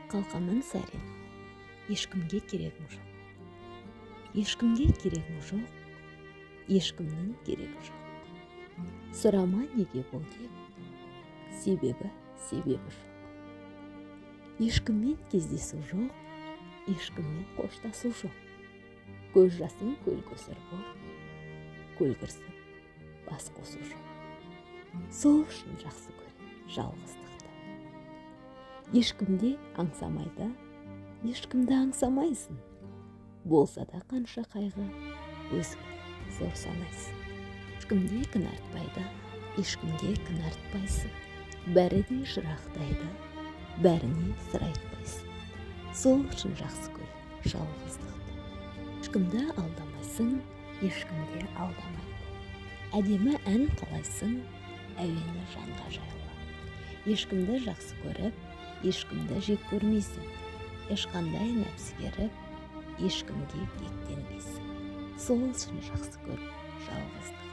қалқаман сәрін, ешкімге керегім жоқ. Ешкімге керегім жоқ, ешкімнің керегі жоқ. Сұрама неге бұл деп, себебі жоқ. Ешкіммен кездесу жоқ, ешкіммен қоштасу жоқ. Көз жасың көл көсір бол, көл кірсін бас қосу жоқ. Сол үшін жақсы көрем жалғыздықты. Ешкімде аңсамайды, ешкімді аңсамайсың. Болса да қанша қайғы, өзіңді зор санайсың. Ешкімде кін артпайды, ешкімге кін артпайсың. Бәрі де жырақтайды, бәріне сыр айтпайсың. Сол үшін жақсы көрем жалғыздықты. Ешкімді алдамайсың, ешкімде алдамайды. Әдемі ән қалайсың, әуені жанға жайлы. Ешкімді жақсы көріп, ешкімді жек көрмейсің. Ешқандай нәпсігеріп, ешкімге кектенбейсің. Сол үшін жақсы көріп жалғыздық.